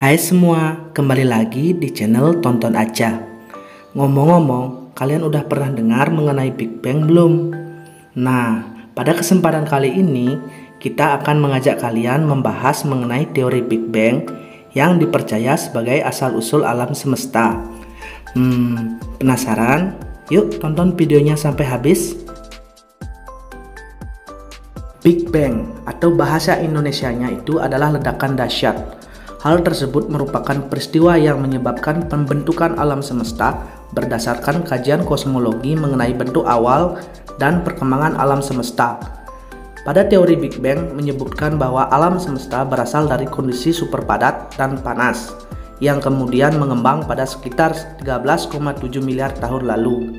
Hai semua, kembali lagi di channel Tonton Aja. Ngomong-ngomong, kalian udah pernah dengar mengenai Big Bang belum? Nah, pada kesempatan kali ini kita akan mengajak kalian membahas mengenai teori Big Bang yang dipercaya sebagai asal-usul alam semesta. Penasaran? Yuk tonton videonya sampai habis. Big Bang atau bahasa Indonesianya itu adalah ledakan dahsyat. Hal tersebut merupakan peristiwa yang menyebabkan pembentukan alam semesta berdasarkan kajian kosmologi mengenai bentuk awal dan perkembangan alam semesta. Pada teori Big Bang menyebutkan bahwa alam semesta berasal dari kondisi super padat dan panas yang kemudian mengembang pada sekitar 13,7 miliar tahun lalu.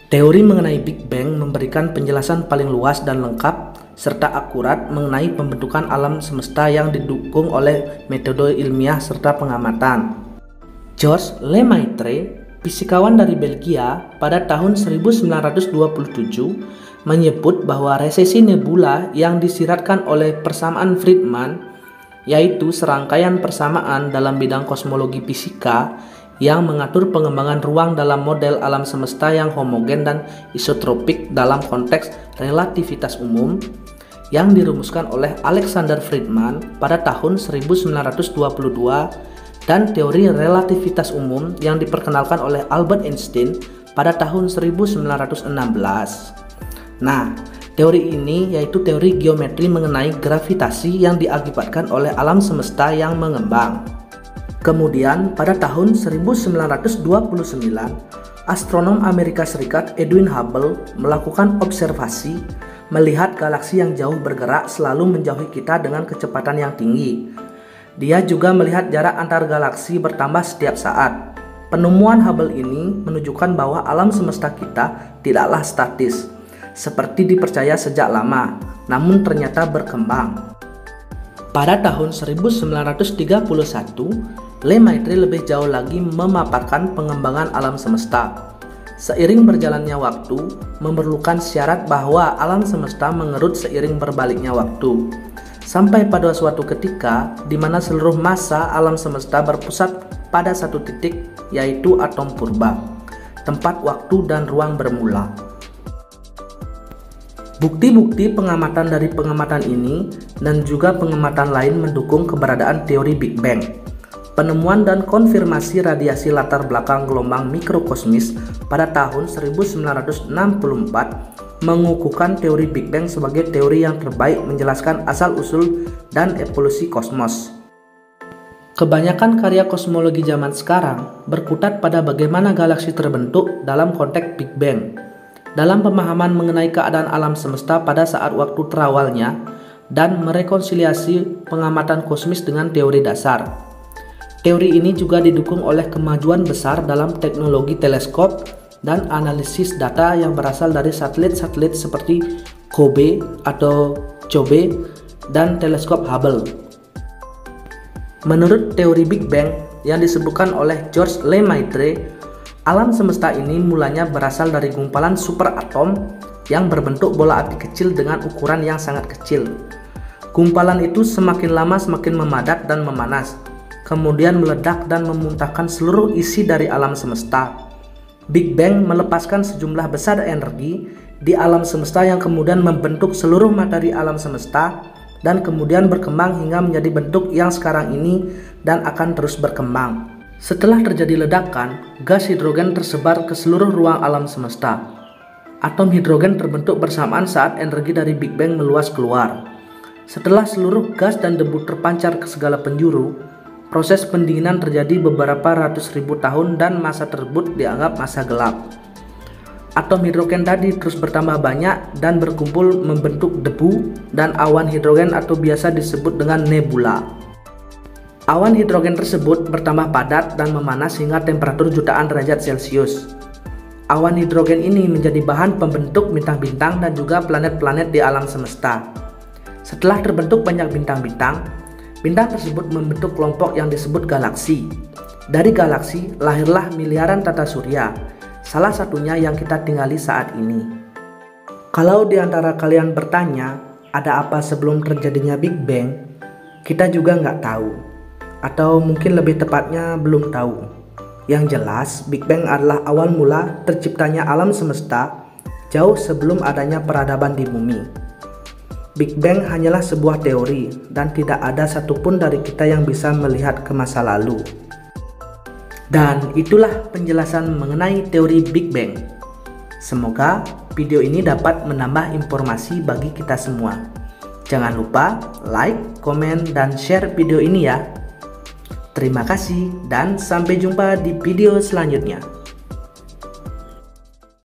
Teori mengenai Big Bang memberikan penjelasan paling luas dan lengkap serta akurat mengenai pembentukan alam semesta yang didukung oleh metode ilmiah serta pengamatan. Georges Lemaitre, fisikawan dari Belgia, pada tahun 1927 menyebut bahwa resesi nebula yang disiratkan oleh persamaan Friedmann, yaitu serangkaian persamaan dalam bidang kosmologi fisika yang mengatur pengembangan ruang dalam model alam semesta yang homogen dan isotropik dalam konteks relativitas umum, yang dirumuskan oleh Alexander Friedmann pada tahun 1922 dan teori relativitas umum yang diperkenalkan oleh Albert Einstein pada tahun 1916. Nah, teori ini yaitu teori geometri mengenai gravitasi yang diakibatkan oleh alam semesta yang mengembang. Kemudian pada tahun 1929, astronom Amerika Serikat Edwin Hubble melakukan observasi melihat galaksi yang jauh bergerak selalu menjauhi kita dengan kecepatan yang tinggi. Dia juga melihat jarak antar galaksi bertambah setiap saat. Penemuan Hubble ini menunjukkan bahwa alam semesta kita tidaklah statis, seperti dipercaya sejak lama, namun ternyata berkembang. Pada tahun 1931, Lemaitre lebih jauh lagi memaparkan pengembangan alam semesta. Seiring berjalannya waktu, memerlukan syarat bahwa alam semesta mengerut seiring berbaliknya waktu. Sampai pada suatu ketika, di mana seluruh massa alam semesta berpusat pada satu titik, yaitu atom purba, tempat waktu dan ruang bermula. Bukti-bukti pengamatan dari pengamatan ini dan juga pengamatan lain mendukung keberadaan teori Big Bang. Penemuan dan konfirmasi radiasi latar belakang gelombang mikrokosmis pada tahun 1964 mengukuhkan teori Big Bang sebagai teori yang terbaik menjelaskan asal-usul dan evolusi kosmos. Kebanyakan karya kosmologi zaman sekarang berkutat pada bagaimana galaksi terbentuk dalam konteks Big Bang, dalam pemahaman mengenai keadaan alam semesta pada saat waktu terawalnya, dan merekonsiliasi pengamatan kosmis dengan teori dasar. Teori ini juga didukung oleh kemajuan besar dalam teknologi teleskop dan analisis data yang berasal dari satelit-satelit seperti COBE dan teleskop Hubble. Menurut teori Big Bang yang disebutkan oleh Georges Lemaitre, alam semesta ini mulanya berasal dari gumpalan superatom yang berbentuk bola api kecil dengan ukuran yang sangat kecil. Gumpalan itu semakin lama semakin memadat dan memanas, kemudian meledak dan memuntahkan seluruh isi dari alam semesta. Big Bang melepaskan sejumlah besar energi di alam semesta yang kemudian membentuk seluruh materi alam semesta dan kemudian berkembang hingga menjadi bentuk yang sekarang ini dan akan terus berkembang. Setelah terjadi ledakan, gas hidrogen tersebar ke seluruh ruang alam semesta. Atom hidrogen terbentuk bersamaan saat energi dari Big Bang meluas keluar. Setelah seluruh gas dan debu terpancar ke segala penjuru, proses pendinginan terjadi beberapa ratus ribu tahun dan masa tersebut dianggap masa gelap. Atom hidrogen tadi terus bertambah banyak dan berkumpul membentuk debu dan awan hidrogen atau biasa disebut dengan nebula. Awan hidrogen tersebut bertambah padat dan memanas hingga temperatur jutaan derajat Celcius. Awan hidrogen ini menjadi bahan pembentuk bintang-bintang dan juga planet-planet di alam semesta. Setelah terbentuk banyak bintang-bintang, bintang tersebut membentuk kelompok yang disebut galaksi. Dari galaksi lahirlah miliaran tata surya, salah satunya yang kita tinggali saat ini. Kalau di antara kalian bertanya, ada apa sebelum terjadinya Big Bang? Kita juga nggak tahu. atau mungkin lebih tepatnya belum tahu. Yang jelas, Big Bang adalah awal mula terciptanya alam semesta jauh sebelum adanya peradaban di bumi. Big Bang hanyalah sebuah teori dan tidak ada satupun dari kita yang bisa melihat ke masa lalu. Dan itulah penjelasan mengenai teori Big Bang. Semoga video ini dapat menambah informasi bagi kita semua. Jangan lupa like, komen, dan share video ini ya. Terima kasih dan sampai jumpa di video selanjutnya.